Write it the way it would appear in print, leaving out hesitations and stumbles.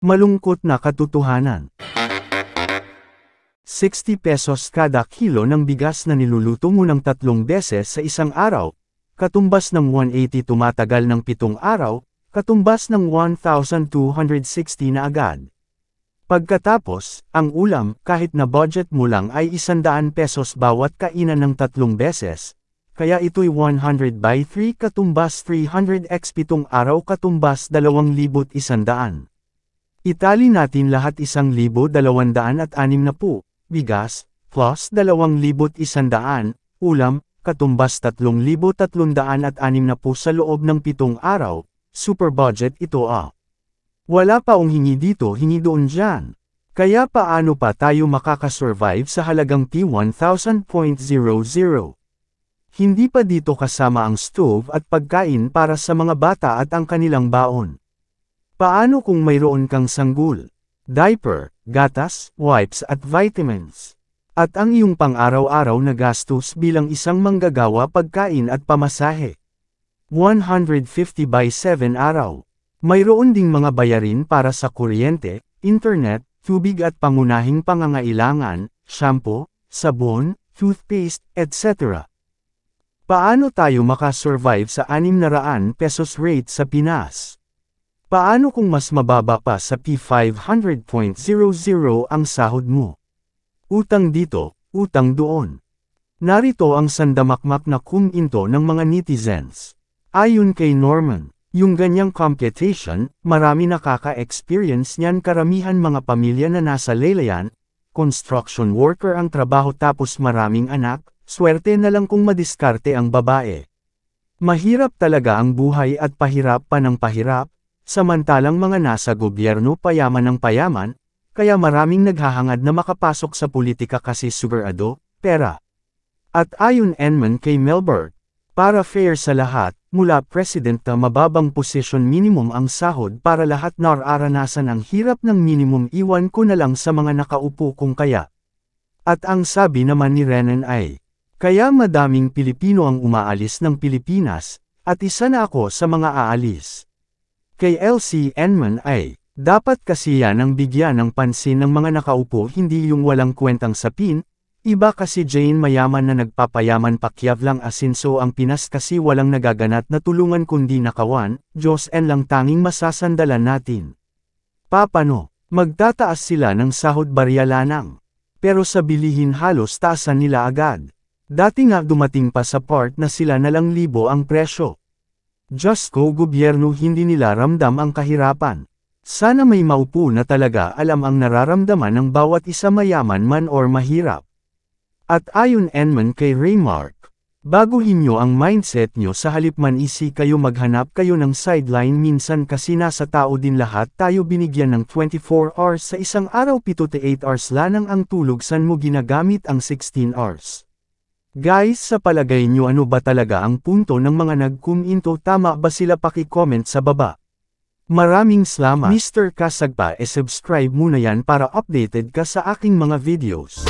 Malungkot na katotohanan. 60 pesos kada kilo ng bigas na niluluto mo ng 3 beses sa isang araw, katumbas ng 180 tumatagal ng 7 araw, katumbas ng 1,260 na agad. Pagkatapos, ang ulam, kahit na budget mo lang ay 100 pesos bawat kainan ng 3 beses, kaya ito'y 100 by 3 katumbas 300 x 7 araw katumbas 2,100. Itali natin lahat 1,260, bigas, plus 2,100, ulam, katumbas 3,360 sa loob ng 7 araw, super budget ito ah. Wala pa hingi dito hingi doon dyan. Kaya paano pa tayo makakasurvive sa halagang T1,000.00? Hindi pa dito kasama ang stove at pagkain para sa mga bata at ang kanilang baon. Paano kung mayroon kang sanggol, diaper, gatas, wipes at vitamins? At ang iyong pang-araw-araw na gastos bilang isang manggagawa pagkain at pamasahe. 150 by 7 araw. Mayroon ding mga bayarin para sa kuryente, internet, tubig at pangunahing pangangailangan, shampoo, sabon, toothpaste, etc. Paano tayo makasurvive sa 600 pesos rate sa Pinas? Paano kung mas mababa pa sa P500.00 ang sahod mo? Utang dito, utang doon. Narito ang sandamakmak na kuminto ng mga netizens. Ayon kay Norman, yung ganyang computation, marami nakaka-experience niyan, karamihan mga pamilya na nasa laylayan, construction worker ang trabaho tapos maraming anak, swerte na lang kung madiskarte ang babae. Mahirap talaga ang buhay at pahirap pa ng pahirap, samantalang mga nasa gobyerno payaman ng payaman, kaya maraming naghahangad na makapasok sa politika kasi sigurado, pera. At ayon naman kay Melbert, para fair sa lahat, mula president na mababang posisyon minimum ang sahod para lahat nararanasan ang hirap ng minimum, iwan ko na lang sa mga nakaupo kung kaya. At ang sabi naman ni Renan ay, kaya madaming Pilipino ang umaalis ng Pilipinas, at isa na ako sa mga aalis. Kay LC Enman ay, dapat kasi yan ang bigyan ng pansin ng mga nakaupo, hindi yung walang kwentang sapin. Iba kasi Jane mayaman na nagpapayaman pakyab lang asinso, ang Pinas kasi walang nagaganat na tulungan kundi nakawan, Diyos en lang tanging masasandalan natin. Papano, magtataas sila ng sahod barya lanang. Pero sa bilihin halos taasan nila agad. Dati nga dumating pa sa part na sila na lang libo ang presyo. Diyos ko, gobyerno, hindi nila ramdam ang kahirapan. Sana may maupo na talaga alam ang nararamdaman ng bawat isa, mayaman man or mahirap. At ayon naman kay Raymark, baguhin nyo ang mindset nyo, sa halip man isi kayo maghanap kayo ng sideline, minsan kasi nasa tao din lahat tayo, binigyan ng 24 hours sa isang araw, 7 to 8 hours lanang ang tulog, san mo ginagamit ang 16 hours? Guys, sa palagay nyo ano ba talaga ang punto ng mga nagkuminto, tama ba sila? Paki-comment sa baba. Maraming salamat. Mr. Kasagpa, subscribe muna yan para updated ka sa aking mga videos.